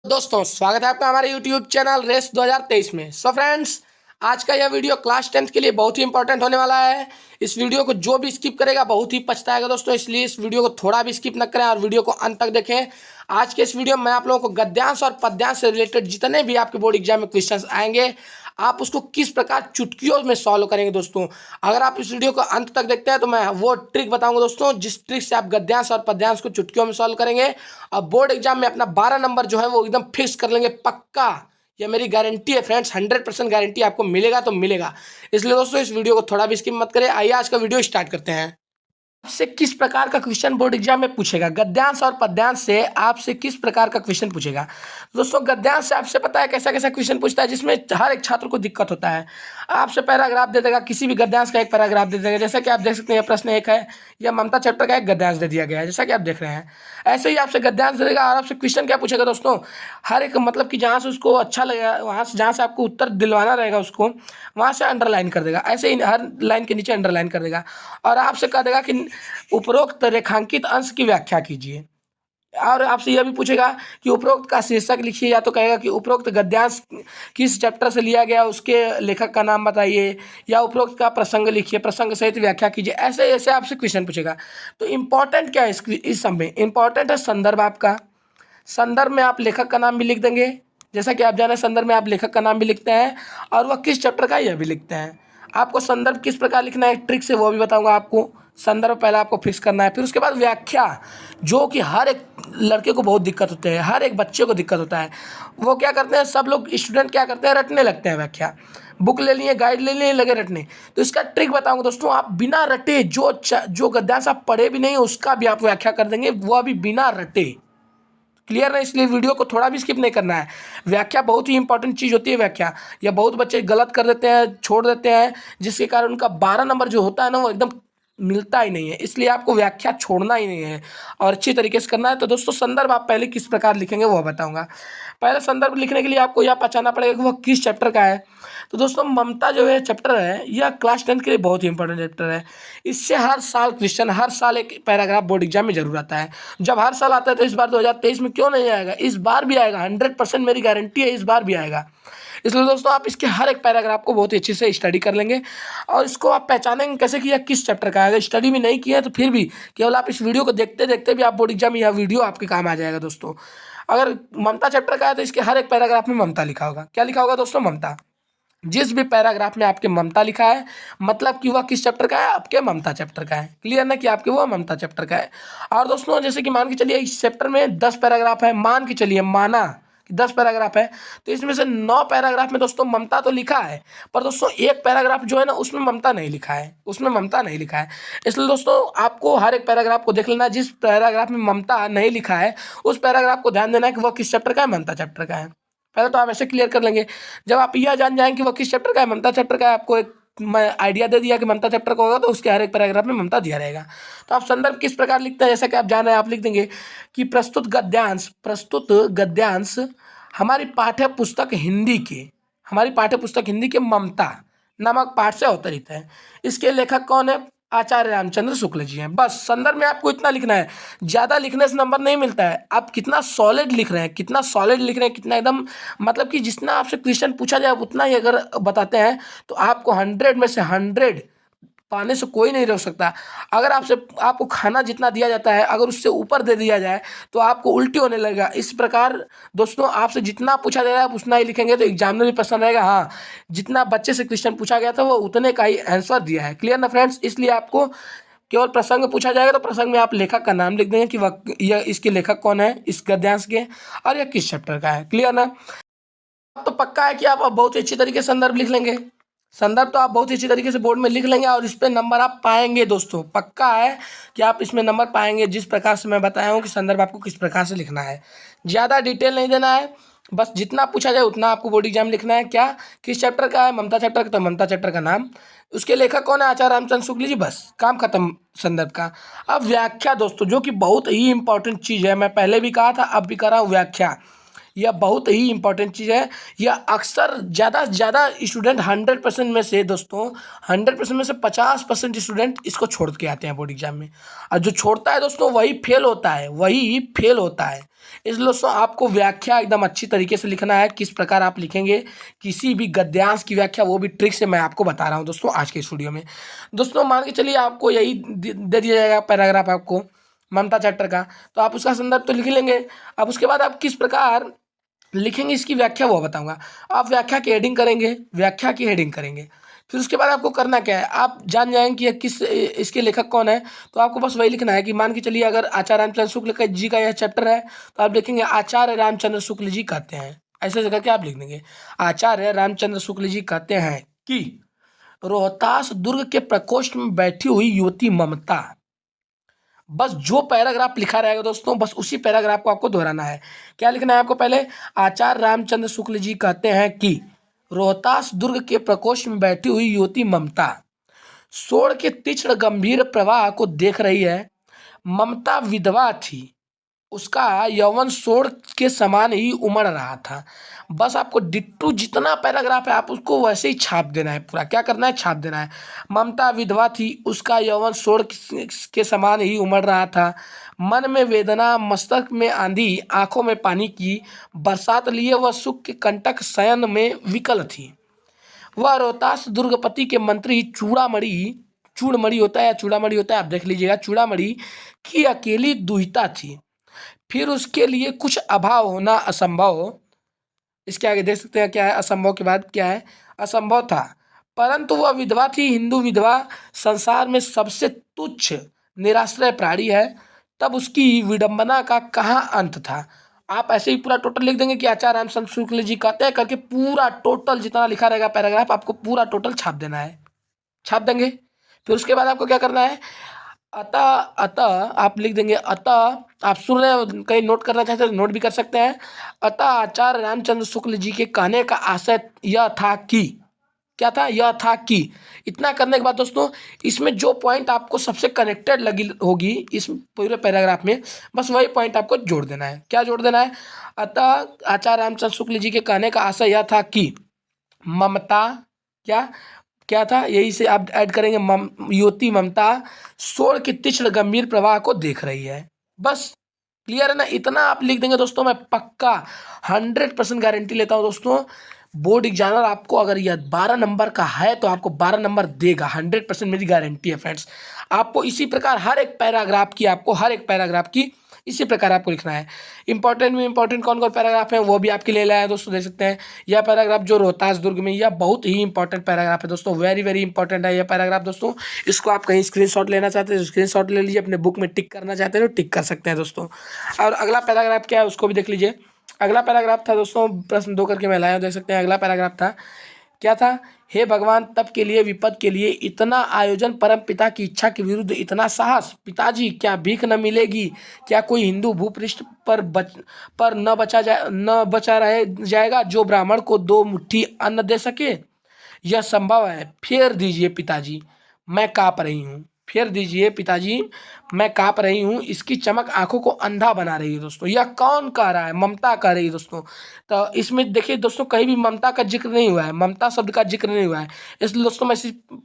दोस्तों स्वागत है आपका हमारे YouTube चैनल रेस 2023 में। सो फ्रेंड्स, आज का यह वीडियो क्लास 10th के लिए बहुत ही इंपॉर्टेंट होने वाला है। इस वीडियो को जो भी स्किप करेगा बहुत ही पछताएगा दोस्तों, इसलिए इस वीडियो को थोड़ा भी स्किप न करें और वीडियो को अंत तक देखें। आज के इस वीडियो में मैं आप लोगों को गद्यांश और पद्यांश से रिलेटेड जितने भी आपके बोर्ड एग्जाम में क्वेश्चन आएंगे, आप उसको किस प्रकार चुटकियों में सॉल्व करेंगे दोस्तों। अगर आप इस वीडियो को अंत तक देखते हैं तो मैं वो ट्रिक बताऊंगा दोस्तों, जिस ट्रिक से आप गद्यांश और पद्यांश को चुटकियों में सॉल्व करेंगे और बोर्ड एग्जाम में अपना 12 नंबर जो है वो एकदम फिक्स कर लेंगे पक्का। यह मेरी गारंटी है फ्रेंड्स, 100% गारंटी आपको मिलेगा तो मिलेगा। इसलिए दोस्तों इस वीडियो को थोड़ा भी स्किप मत करें। आइए आज का वीडियो स्टार्ट करते हैं। आपसे किस प्रकार का क्वेश्चन बोर्ड एग्जाम में पूछेगा, गद्यांश और पद्यांश से आपसे किस प्रकार का क्वेश्चन पूछेगा। दोस्तों गद्यांश से आपसे पता है कैसा कैसा क्वेश्चन पूछता है, जिसमें हर एक छात्र को दिक्कत होता है। आपसे पैराग्राफ दे देगा, किसी भी गद्यांश का एक पैराग्राफ दे देगा। जैसा कि आप देख सकते हैं, प्रश्न एक है, यह ममता चैप्टर का एक गद्यांश दे दिया गया है, जैसा कि आप देख रहे हैं। ऐसे ही आपसे गद्यांश दे देगा और आपसे क्वेश्चन क्या पूछेगा दोस्तों, हर एक मतलब कि जहाँ से उसको अच्छा लगेगा, वहाँ से जहाँ से आपको उत्तर दिलवाना रहेगा उसको, वहाँ से अंडरलाइन कर देगा। ऐसे ही हर लाइन के नीचे अंडरलाइन कर देगा और आपसे कह देगा कि उपरोक्त रेखांकित अंश की व्याख्या कीजिए। और आपसे यह भी पूछेगा कि उपरोक्त का शीर्षक लिखिए, या तो कहेगा कि उपरोक्त गद्यांश किस चैप्टर से लिया गया उसके लेखक का नाम बताइए, या उपरोक्त का प्रसंग लिखिए, प्रसंग सहित व्याख्या कीजिए। ऐसे ऐसे आपसे क्वेश्चन पूछेगा। तो इम्पॉर्टेंट क्या है इस सब में, इम्पॉर्टेंट है संदर्भ आपका। संदर्भ में आप लेखक का नाम भी लिख देंगे, जैसा कि आप जाने संदर्भ में आप लेखक का नाम भी लिखते हैं और वह किस चैप्टर का यह भी लिखते हैं। आपको संदर्भ किस प्रकार लिखना है ट्रिक से वो भी बताऊंगा आपको। संदर्भ पहले आपको फिक्स करना है, फिर उसके बाद व्याख्या, जो कि हर एक लड़के को बहुत दिक्कत होती है, हर एक बच्चे को दिक्कत होता है। वो क्या करते हैं, सब लोग स्टूडेंट क्या करते हैं, रटने लगते हैं व्याख्या। बुक ले लिए, गाइड ले लिए, लगे रटने। तो इसका ट्रिक बताऊंगा दोस्तों, आप बिना रटे जो गद्यांश आप पढ़े भी नहीं उसका भी आप व्याख्या कर देंगे, वह भी बिना रटे। क्लियर है, इसलिए वीडियो को थोड़ा भी स्किप नहीं करना है। व्याख्या बहुत ही इंपॉर्टेंट चीज़ होती है व्याख्या। या बहुत बच्चे गलत कर देते हैं, छोड़ देते हैं, जिसके कारण उनका 12 नंबर जो होता है ना वो एकदम मिलता ही नहीं है। इसलिए आपको व्याख्या छोड़ना ही नहीं है और अच्छी तरीके से करना है। तो दोस्तों संदर्भ आप पहले किस प्रकार लिखेंगे वो बताऊंगा। पहले संदर्भ लिखने के लिए आपको यह पहचानना पड़ेगा कि वह किस चैप्टर का है। तो दोस्तों ममता जो है चैप्टर है, यह क्लास 10th के लिए बहुत ही इंपॉर्टेंट चैप्टर है। इससे हर साल क्वेश्चन, हर साल एक पैराग्राफ बोर्ड एग्जाम में जरूर आता है। जब हर साल आता है तो इस बार 2023 में क्यों नहीं आएगा, इस बार भी आएगा। 100% मेरी गारंटी है, इस बार भी आएगा। इसलिए दोस्तों आप इसके हर एक पैराग्राफ को बहुत ही अच्छे से स्टडी कर लेंगे और इसको आप पहचानेंगे कैसे कि यह किस चैप्टर का है। अगर स्टडी भी नहीं किया है तो फिर भी केवल आप इस वीडियो को देखते देखते भी आप बोर्ड एग्जाम में यह वीडियो आपके काम आ जाएगा दोस्तों। अगर ममता चैप्टर का है तो इसके हर एक पैराग्राफ में ममता लिखा होगा। क्या लिखा होगा दोस्तों, ममता। जिस भी पैराग्राफ में आपके ममता लिखा है मतलब कि वह किस चैप्टर का है, आपके ममता चैप्टर का है। क्लियर ना कि आपके वो ममता चैप्टर का है। और दोस्तों जैसे कि मान के चलिए इस चैप्टर में 10 पैराग्राफ है, मान के चलिए, माना कि 10 पैराग्राफ है, तो इसमें से 9 पैराग्राफ में दोस्तों ममता तो लिखा है, पर दोस्तों एक पैराग्राफ जो है ना उसमें ममता नहीं लिखा है, उसमें ममता नहीं लिखा है। इसलिए दोस्तों आपको हर एक पैराग्राफ को देख लेना, जिस पैराग्राफ में ममता नहीं लिखा है उस पैराग्राफ को ध्यान देना है कि वह किस चैप्टर का है, ममता चैप्टर का है। पहले तो आप ऐसे क्लियर कर लेंगे। जब आप यह जान जाएंगे कि वो किस चैप्टर का है, ममता चैप्टर का है, आपको एक मैं आइडिया दे दिया कि ममता चैप्टर का होगा, तो उसके हर एक पैराग्राफ में ममता दिया रहेगा। तो आप संदर्भ किस प्रकार लिखते हैं, जैसा कि आप जान रहे हैं, आप लिख देंगे कि प्रस्तुत गद्यांश हमारी पाठ्य पुस्तक हिंदी के, हमारी पाठ्य पुस्तक हिंदी के ममता नामक पाठ से अवतरित है। इसके लेखक कौन है, आचार्य रामचंद्र शुक्ल जी हैं। बस संदर्भ में आपको इतना लिखना है, ज़्यादा लिखने से नंबर नहीं मिलता है। आप कितना सॉलिड लिख रहे हैं, कितना सॉलिड लिख रहे हैं, कितना एकदम मतलब कि जितना आपसे क्वेश्चन पूछा जाए उतना ही अगर बताते हैं तो आपको 100 में से 100 पाने से कोई नहीं रोक सकता। अगर आपको खाना जितना दिया जाता है अगर उससे ऊपर दे दिया जाए तो आपको उल्टी होने लगेगा। इस प्रकार दोस्तों आपसे जितना पूछा जा रहा है आप उतना ही लिखेंगे तो एग्जामिनर भी पसंद रहेगा, हाँ जितना बच्चे से क्वेश्चन पूछा गया था वो उतने का ही आंसर दिया है। क्लियर ना फ्रेंड्स, इसलिए आपको केवल प्रसंग पूछा जाएगा तो प्रसंग में आप लेखक का नाम लिख देंगे कि वह यह इसके लेखक कौन है इस गद्यांश के, और यह किस चैप्टर का है। क्लियर ना, अब तो पक्का है कि आप अब बहुत अच्छी तरीके से संदर्भ लिख लेंगे। संदर्भ तो आप बहुत ही अच्छी तरीके से बोर्ड में लिख लेंगे और इस पे नंबर आप पाएंगे दोस्तों, पक्का है कि आप इसमें नंबर पाएंगे। जिस प्रकार से मैं बताया हूँ कि संदर्भ आपको किस प्रकार से लिखना है, ज़्यादा डिटेल नहीं देना है, बस जितना पूछा जाए उतना आपको बोर्ड एग्जाम लिखना है। क्या, किस चैप्टर का है, ममता चैप्टर का, तो ममता चैप्टर का नाम, उसके लेखक कौन है, आचार्य रामचंद्र शुक्ल जी, बस काम खत्म संदर्भ का। अब व्याख्या दोस्तों, जो कि बहुत ही इंपॉर्टेंट चीज़ है, मैं पहले भी कहा था अब भी कह रहा हूँ, व्याख्या। यह बहुत ही इंपॉर्टेंट चीज़ है। यह अक्सर ज़्यादा से ज़्यादा स्टूडेंट 100% में से दोस्तों 100% में से 50% स्टूडेंट इसको छोड़ के आते हैं बोर्ड एग्जाम में, और जो छोड़ता है दोस्तों वही फेल होता है, वही फेल होता है। इसलिए दोस्तों आपको व्याख्या एकदम अच्छी तरीके से लिखना है। किस प्रकार आप लिखेंगे किसी भी गद्यांश की व्याख्या, वो भी ट्रिक से मैं आपको बता रहा हूँ दोस्तों आज के स्टूडियो में। दोस्तों मान के चलिए आपको यही दे दिया जाएगा पैराग्राफ आपको ममता चैप्टर का, तो आप उसका संदर्भ तो लिख लेंगे। अब उसके बाद आप किस प्रकार लिखेंगे इसकी व्याख्या वो बताऊंगा। आप व्याख्या की हेडिंग करेंगे, व्याख्या की हेडिंग करेंगे। फिर उसके बाद आपको करना क्या है, आप जान जाएंगे कि किस इसके लेखक कौन है। तो आपको बस वही लिखना है कि मान के चलिए अगर आचार्य रामचंद्र शुक्ल जी का यह चैप्टर है, तो आप लिखेंगे आचार्य रामचंद्र शुक्ल जी कहते हैं, ऐसे करके आप लिख देंगे आचार्य रामचंद्र शुक्ल जी कहते हैं कि रोहतास दुर्ग के प्रकोष्ठ में बैठी हुई युवती ममता। बस जो पैराग्राफ लिखा रहेगा दोस्तों बस उसी पैराग्राफ को आपको दोहराना है। क्या लिखना है आपको, पहले आचार्य रामचंद्र शुक्ल जी कहते हैं कि रोहतास दुर्ग के प्रकोष्ठ में बैठी हुई युवती ममता सोड़ के तीक्ष्ण गंभीर प्रवाह को देख रही है। ममता विधवा थी, उसका यौवन सोड़ के समान ही उमड़ रहा था। बस आपको डिट्टू जितना पैराग्राफ है आप उसको वैसे ही छाप देना है, पूरा क्या करना है, छाप देना है। ममता विधवा थी, उसका यौवन सोड़ के समान ही उमड़ रहा था। मन में वेदना, मस्तक में आंधी, आंखों में पानी की बरसात लिए वह सुख के कंटक शयन में विकल थी। वह रोहतास दुर्गपति के मंत्री चूड़मणि होता है या चूड़ामणि होता है, आप देख लीजिएगा, चूड़ामणि की अकेली दुहिता थी। फिर उसके लिए कुछ अभाव होना असंभव, इसके आगे देख सकते हैं क्या है, असंभव के बाद क्या है, असंभव था। परंतु वह विधवा थी, हिंदू विधवा संसार में सबसे तुच्छ निराश्रय प्राणी है, तब उसकी विडंबना का कहाँ अंत था। आप ऐसे ही पूरा टोटल लिख देंगे कि आचार्य रामचंद्र शुक्ल जी कहते हैं करके, पूरा टोटल जितना लिखा रहेगा पैराग्राफ आपको पूरा टोटल छाप देना है, छाप देंगे। फिर उसके बाद आपको क्या करना है, अतः अतः आप लिख देंगे, अतः आप सुन रहे हो, कहीं नोट करना चाहते हैं तो नोट भी कर सकते हैं। अतः आचार्य रामचंद्र शुक्ल जी के कहने का आशय यह था कि, क्या था, यह था कि। इतना करने के बाद दोस्तों इसमें जो पॉइंट आपको सबसे कनेक्टेड लगी होगी इस पूरे पैराग्राफ में, बस वही पॉइंट आपको जोड़ देना है। क्या जोड़ देना है, अतः आचार्य रामचंद्र शुक्ल जी के कहने का आशय यह था कि ममता, क्या क्या था, यही से आप ऐड करेंगे, युवती ममता सोड़ के तीक्ष्ण गंभीर प्रवाह को देख रही है। बस क्लियर है ना, इतना आप लिख देंगे दोस्तों, मैं पक्का 100% गारंटी लेता हूँ दोस्तों, बोर्ड एग्जामिनर आपको अगर यह 12 नंबर का है तो आपको 12 नंबर देगा, 100% मेरी गारंटी है फ्रेंड्स। आपको इसी प्रकार हर एक पैराग्राफ की इसी प्रकार आपको लिखना है। इंपॉर्टेंट में इंपॉर्टेंट कौन कौन पैराग्राफ है वो भी आपके ले लाया दोस्तों, देख सकते हैं। यह पैराग्राफ जो रोहतास दुर्ग में, यह बहुत ही इंपॉर्टेंट पैराग्राफ है दोस्तों, वेरी वेरी इंपॉर्टेंट है यह पैराग्राफ दोस्तों। इसको आप कहीं स्क्रीनशॉट लेना चाहते हैं तो स्क्रीनशॉट ले लीजिए, अपने बुक में टिक करना चाहते हैं तो टिक कर सकते हैं दोस्तों। और अगला पैराग्राफ क्या है उसको भी देख लीजिए। अगला पैराग्राफ था दोस्तों, प्रश्न 2 करके मैं लाया, देख सकते हैं। अगला पैराग्राफ था, क्या था, हे भगवान, तप के लिए, विपद के लिए इतना आयोजन, परम पिता की इच्छा के विरुद्ध इतना साहस। पिताजी, क्या भीख न मिलेगी? क्या कोई हिंदू भूपृष्ठ पर न बचा रह जाएगा जो ब्राह्मण को 2 मुट्ठी अन्न दे सके? यह संभव है। फेर दीजिए पिताजी, मैं काँप रही हूँ। फेर दीजिए पिताजी, मैं काँप रही हूँ। इसकी चमक आंखों को अंधा बना रही है दोस्तों। यह कौन कह रहा है? ममता कह रही है दोस्तों। तो इसमें देखिए दोस्तों, कहीं भी ममता का जिक्र नहीं हुआ है, ममता शब्द का जिक्र नहीं हुआ है। इसलिए दोस्तों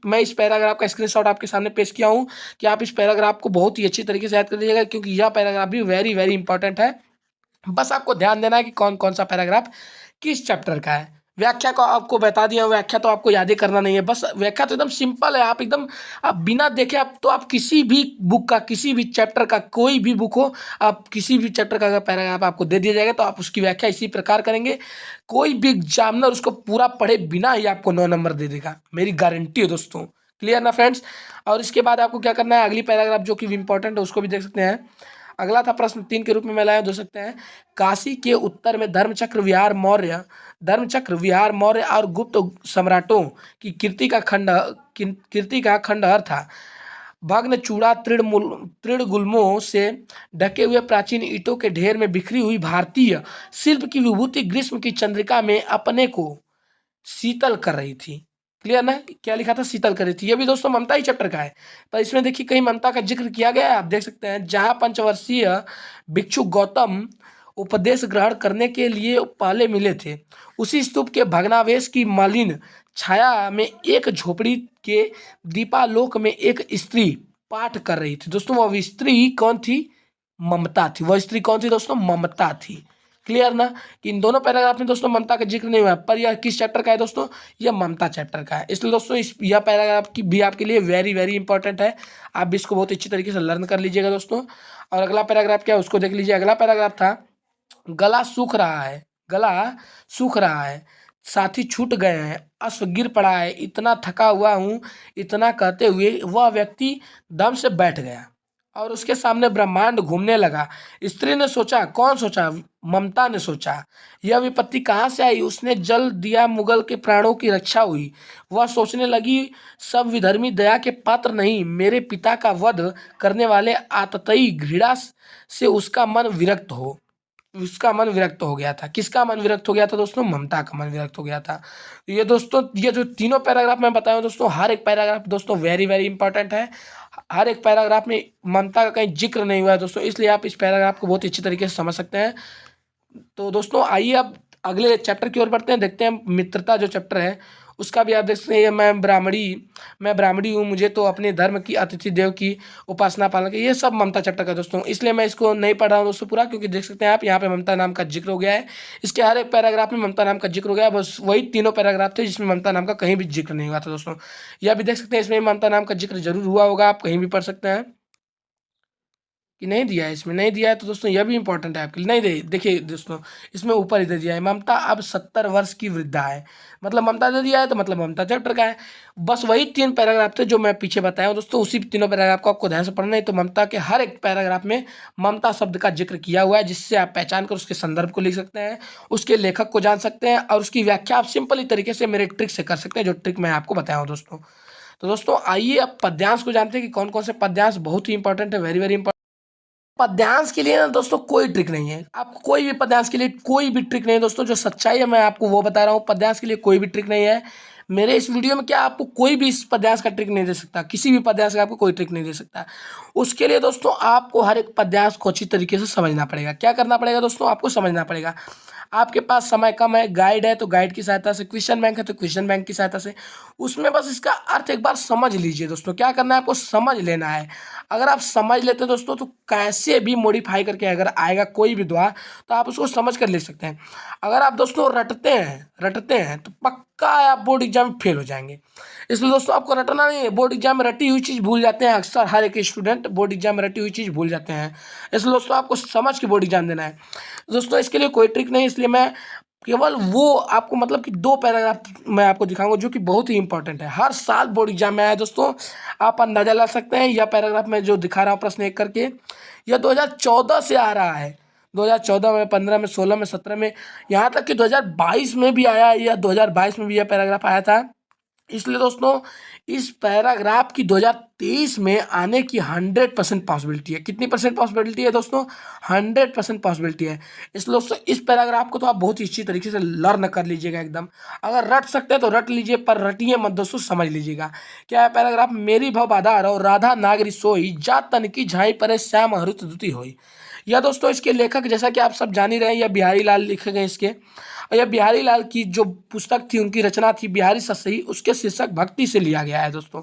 मैं इस पैराग्राफ का स्क्रीनशॉट आपके सामने पेश किया हूँ कि आप इस पैराग्राफ को बहुत ही अच्छी तरीके से याद कर लीजिएगा, क्योंकि यह पैराग्राफ भी वेरी वेरी इंपॉर्टेंट है। बस आपको ध्यान देना है कि कौन कौन सा पैराग्राफ किस चैप्टर का है। व्याख्या को आपको बता दिया, व्याख्या तो आपको याद ही करना नहीं है। बस व्याख्या तो एकदम सिंपल है, आप बिना देखे आप किसी भी बुक का, किसी भी चैप्टर का, कोई भी बुक हो, आप किसी भी चैप्टर का अगर पैराग्राफ आपको दे दिया जाएगा तो आप उसकी व्याख्या इसी प्रकार करेंगे। कोई भी एग्जामिनर उसको पूरा पढ़े बिना ही आपको 9 नंबर दे देगा, मेरी गारंटी है दोस्तों। क्लियर ना फ्रेंड्स। और इसके बाद आपको क्या करना है, अगली पैराग्राफ जो कि इंपॉर्टेंट है उसको भी देख सकते हैं। अगला था प्रश्न 3 के रूप में मैं लाया, देख सकते हैं। काशी के उत्तर में धर्मचक्र विहार मौर्य और गुप्त सम्राटों की कीर्ति का खंडहर था। भग्न चूड़ा तृणगुल्मों से ढके हुए प्राचीन ईंटों के ढेर में बिखरी हुई भारतीय शिल्प की विभूति ग्रीष्म की चंद्रिका में अपने को शीतल कर रही थी। क्लियर ना, क्या लिखा था, शीतल कर रही थी। ये भी दोस्तों ममता ही चैप्टर का है, पर इसमें देखिए कहीं ममता का जिक्र किया गया है, आप देख सकते हैं। जहाँ पंचवर्षीय भिक्षु गौतम उपदेश ग्रहण करने के लिए पहले मिले थे। उसी स्तूप के भग्नावशेष की मलिन छाया में एक झोपड़ी के दीपालोक में एक स्त्री पाठ कर रही थी। दोस्तों वह स्त्री कौन थी? ममता थी। वह स्त्री कौन थी दोस्तों? ममता थी। क्लियर ना कि इन दोनों पैराग्राफ में दोस्तों ममता का जिक्र नहीं हुआ, पर यह किस चैप्टर का है दोस्तों? यह ममता चैप्टर का है। इसलिए दोस्तों यह पैराग्राफ की भी आपके लिए वेरी वेरी इंपॉर्टेंट है। आप भी इसको बहुत अच्छी तरीके से लर्न कर लीजिएगा दोस्तों। और अगला पैराग्राफ क्या है उसको देख लीजिए। अगला पैराग्राफ था, गला सूख रहा है, गला सूख रहा है, साथी छूट गए हैं, अश्व गिर पड़ा है, इतना थका हुआ हूँ। इतना कहते हुए वह व्यक्ति दम से बैठ गया और उसके सामने ब्रह्मांड घूमने लगा। स्त्री ने सोचा, कौन सोचा? ममता ने सोचा, यह विपत्ति कहाँ से आई? उसने जल दिया, मुगल के प्राणों की रक्षा हुई। वह सोचने लगी, सब विधर्मी दया के पात्र नहीं, मेरे पिता का वध करने वाले आतताई घृणा से उसका मन विरक्त हो गया था। किसका मन विरक्त हो गया था दोस्तों? ममता का मन विरक्त हो गया था। ये दोस्तों ये जो तीनों पैराग्राफ मैं बताया दोस्तों, हर एक पैराग्राफ दोस्तों वेरी वेरी इंपॉर्टेंट है। हर एक पैराग्राफ में ममता का कहीं जिक्र नहीं हुआ है दोस्तों, इसलिए आप इस पैराग्राफ को बहुत अच्छी तरीके से समझ सकते हैं। तो दोस्तों आइए अब अगले चैप्टर की ओर बढ़ते हैं। देखते हैं मित्रता जो चैप्टर है उसका भी आप देख सकते हैं। मैं ब्राह्मणी हूँ, मुझे तो अपने धर्म की अतिथि देव की उपासना पालन की, ये सब ममता चैप्टर का दोस्तों। इसलिए मैं इसको नहीं पढ़ रहा हूँ दोस्तों पूरा, क्योंकि देख सकते हैं आप यहाँ पे ममता नाम का जिक्र हो गया है। इसके हर एक पैराग्राफ में ममता नाम का जिक्र हो गया है। बस वही तीनों पैराग्राफ थे जिसमें ममता नाम का कहीं भी जिक्र नहीं हुआ था दोस्तों। यह भी देख सकते हैं इसमें ममता नाम का जिक्र जरूर हुआ होगा, आप कहीं भी पढ़ सकते हैं। कि नहीं दिया है, इसमें नहीं दिया है तो दोस्तों यह भी इंपॉर्टेंट है आपके लिए। नहीं दे, देखिए दोस्तों इसमें ऊपर ही दे दिया है, ममता अब 70 वर्ष की वृद्धा है। मतलब ममता दे दिया है तो मतलब ममता चैप्टर का है। बस वही 3 पैराग्राफ थे जो मैं पीछे बताया हूँ दोस्तों, उसी तीनों पैराग्राफ को आपको ध्यान से पढ़ना है। तो ममता के हर एक पैराग्राफ में ममता शब्द का जिक्र किया हुआ है, जिससे आप पहचान कर उसके संदर्भ को लिख सकते हैं, उसके लेखक को जान सकते हैं और उसकी व्याख्या आप सिंपली तरीके से मेरे ट्रिक से कर सकते हैं, जो ट्रिक मैं आपको बताया हूँ दोस्तों। तो दोस्तों आइए अब पद्यांश को जानते हैं कि कौन कौन से पद्यांश बहुत ही इंपॉर्टेंट है, वेरी वेरी इंपॉर्टेंट। पद्यांश के लिए ना दोस्तों कोई ट्रिक नहीं है, आपको कोई भी पद्यांश के लिए कोई भी ट्रिक नहीं है दोस्तों। जो सच्चाई है मैं आपको वो बता रहा हूँ, पद्यांश के लिए कोई भी ट्रिक नहीं है। मेरे इस वीडियो में क्या आपको कोई भी इस पद्यांश का ट्रिक नहीं दे सकता, किसी भी पद्यांश का आपको कोई ट्रिक नहीं दे सकता। उसके लिए दोस्तों आपको हर एक पद्यांश को अच्छी तरीके से समझना पड़ेगा। क्या करना पड़ेगा दोस्तों? आपको समझना पड़ेगा। आपके पास समय कम है, गाइड है तो गाइड की सहायता से, क्वेश्चन बैंक है तो क्वेश्चन बैंक की सहायता से उसमें बस इसका अर्थ एक बार समझ लीजिए दोस्तों। क्या करना है? आपको समझ लेना है। अगर आप समझ लेते हैं दोस्तों तो कैसे भी मॉडिफाई करके अगर आएगा कोई भी दुआ तो आप उसको समझ कर लिख सकते हैं। अगर आप दोस्तों रटते हैं तो पक्का आप बोर्ड एग्जाम में फेल हो जाएंगे। इसलिए दोस्तों आपको रटना नहीं है। बोर्ड एग्जाम में रटी हुई चीज़ भूल जाते हैं, अक्सर हर एक स्टूडेंट बोर्ड एग्जाम में रटी हुई चीज़ भूल जाते हैं। इसलिए दोस्तों आपको समझ के बोर्ड एग्जाम देना है दोस्तों। इसके लिए कोई ट्रिक नहीं, इसलिए मैं केवल वो आपको मतलब कि 2 पैराग्राफ मैं आपको दिखाऊंगा जो कि बहुत ही इंपॉर्टेंट है, हर साल बोर्ड एग्जाम में आया दोस्तों। आप अंदाजा ला सकते हैं। यह पैराग्राफ मैं जो दिखा रहा हूँ प्रश्न एक करके, यह 2014 से आ रहा है। 2014 में, 15 में, 16 में, 17 में, यहाँ तक कि 2022 में भी आया, या 2022 में भी यह पैराग्राफ आया था। इसलिए दोस्तों इस पैराग्राफ की 2023 में आने की 100% पॉसिबिलिटी है। कितनी परसेंट पॉसिबिलिटी है दोस्तों? 100% पॉसिबिलिटी है। इसलिए दोस्तों इस पैराग्राफ को तो आप बहुत ही अच्छी तरीके से लर्न कर लीजिएगा एकदम। अगर रट सकते हैं तो रट लीजिए, पर रटिए मत दोस्तों, समझ लीजिएगा। क्या है पैराग्राफ? मेरी भव बाधा रहो, राधा नागरी सोई, जा तन की झाई परे श्याम हरुत दुति होई। यह दोस्तों इसके लेखक जैसा कि आप सब जान ही रहे हैं, यह बिहारी लाल लिखे गए इसके। और यह बिहारी लाल की जो पुस्तक थी, उनकी रचना थी बिहारी सतसई, उसके शीर्षक भक्ति से लिया गया है दोस्तों।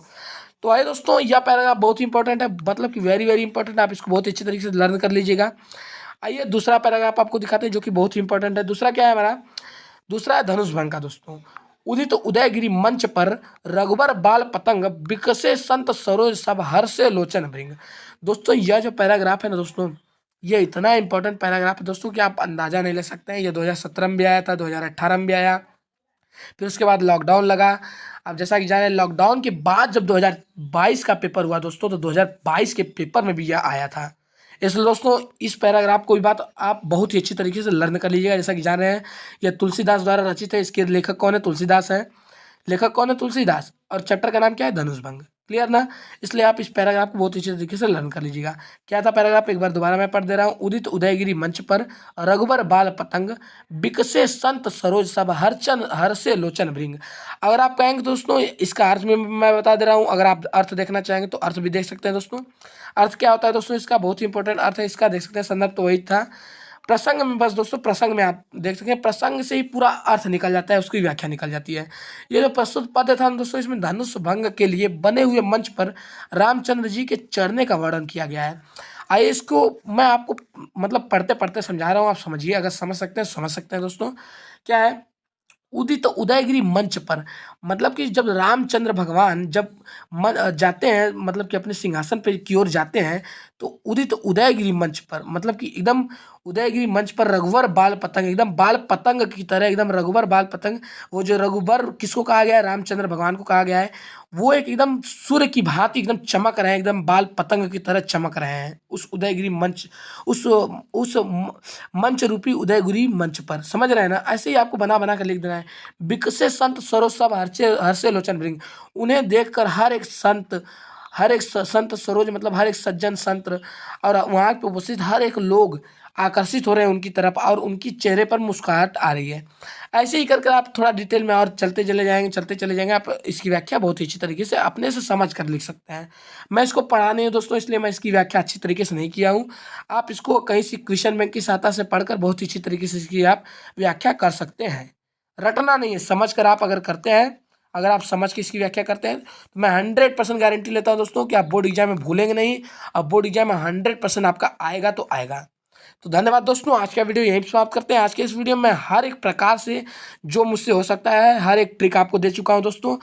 तो आइए दोस्तों यह पैराग्राफ बहुत ही इंपॉर्टेंट है, मतलब कि वेरी वेरी इंपॉर्टेंट। आप इसको बहुत अच्छी तरीके से लर्न कर लीजिएगा। आइए दूसरा पैराग्राफ आपको दिखाते हैं जो कि बहुत ही इंपॉर्टेंट है। दूसरा क्या है हमारा? दूसरा है धनुष भंग का दोस्तों। उदित उदयगिरी मंच पर रघुबर बाल पतंग, बिकसे संत सरोज सब हर्षे लोचन भृंग। दोस्तों यह जो पैराग्राफ है ना दोस्तों, ये इतना इंपॉर्टेंट पैराग्राफ है दोस्तों कि आप अंदाजा नहीं ले सकते हैं। ये 2017 में भी आया था, 2018 में भी आया, फिर उसके बाद लॉकडाउन लगा। अब जैसा कि जाने लॉकडाउन के बाद जब 2022 का पेपर हुआ दोस्तों, तो 2022 के पेपर में भी यह आया था। इसलिए दोस्तों इस पैराग्राफ को भी बात आप बहुत ही अच्छी तरीके से लर्न कर लीजिएगा। जैसा कि जान रहे हैं यह तुलसीदास द्वारा रचित है। इसके लेखक कौन है? तुलसीदास है। लेखक कौन है? तुलसीदास। और चैप्टर का नाम क्या है? धनुष भंग। क्लियर ना? इसलिए आप इस पैराग्राफ को बहुत अच्छी तरीके से लर्न कर लीजिएगा। क्या था पैराग्राफ? एक बार दोबारा मैं पढ़ दे रहा हूँ। उदित उदयगिरी मंच पर रघुबर बाल पतंग, बिकसे संत सरोज सब हर्षे लोचन भृंग। अगर आप कहेंगे दोस्तों इसका अर्थ में मैं बता दे रहा हूँ, अगर आप अर्थ देखना चाहेंगे तो अर्थ भी देख सकते हैं दोस्तों। अर्थ क्या होता है दोस्तों इसका? बहुत ही इंपॉर्टेंट अर्थ है इसका, देख सकते हैं। संदर्भ तो वही था, प्रसंग में, बस दोस्तों प्रसंग में आप देख सकते हैं, प्रसंग से ही पूरा अर्थ निकल जाता है, उसकी व्याख्या निकल जाती है। ये जो प्रस्तुत पद्य था दोस्तों, इसमें धनुष भंग के लिए बने हुए मंच पर रामचंद्र जी के चढ़ने का वर्णन किया गया है। आइए इसको मैं आपको मतलब पढ़ते पढ़ते समझा रहा हूँ, आप समझिए, अगर समझ सकते हैं समझ सकते हैं दोस्तों। क्या है, उदित उदयगिरी मंच पर, मतलब कि जब रामचंद्र भगवान जब जाते हैं, मतलब कि अपने सिंहासन पे की ओर जाते हैं, तो उदित उदयगिरी मंच पर, मतलब कि एकदम उदयगिरी मंच पर रघुवर बाल पतंग, एकदम बाल पतंग की तरह, एकदम रघुवर बाल पतंग। वो जो रघुवर किसको कहा गया है, रामचंद्र भगवान को कहा गया है। वो एक एकदम सूर्य की भांति एकदम चमक रहे हैं, एकदम बाल पतंग की तरह चमक रहे हैं उस उदयगिरी मंच, उस मंच रूपी उदयगिरी मंच पर, समझ रहे हैं ना। ऐसे ही आपको बना बना कर लिख देना है। बिकसे संत सरो सब हर्षे हर्षे लोचन भृंग, उन्हें देखकर हर एक संत, हर एक संत सरोज मतलब हर एक सज्जन संत और वहाँ पे उपस्थित हर एक लोग आकर्षित हो रहे हैं उनकी तरफ, और उनकी चेहरे पर मुस्कुराहट आ रही है। ऐसे ही करके आप थोड़ा डिटेल में और चलते चले जाएंगे, आप इसकी व्याख्या बहुत ही अच्छी तरीके से अपने से समझ कर लिख सकते हैं। मैं इसको पढ़ा नहीं हूँ दोस्तों, इसलिए मैं इसकी व्याख्या अच्छी तरीके से नहीं किया हूँ। आप इसको कहीं से क्वेश्चन बैंक की सहायता से पढ़कर बहुत ही अच्छी तरीके से इसकी आप व्याख्या कर सकते हैं। रटना नहीं है, समझ कर आप अगर करते हैं, अगर आप समझ के इसकी व्याख्या करते हैं, तो मैं 100% गारंटी लेता हूं दोस्तों कि आप बोर्ड एग्जाम में भूलेंगे नहीं, और बोर्ड एग्जाम में 100% आपका आएगा तो आएगा। तो धन्यवाद दोस्तों, आज का वीडियो यहीं पे समाप्त करते हैं। आज के इस वीडियो में हर एक प्रकार से जो मुझसे हो सकता है, हर एक ट्रिक आपको दे चुका हूँ दोस्तों।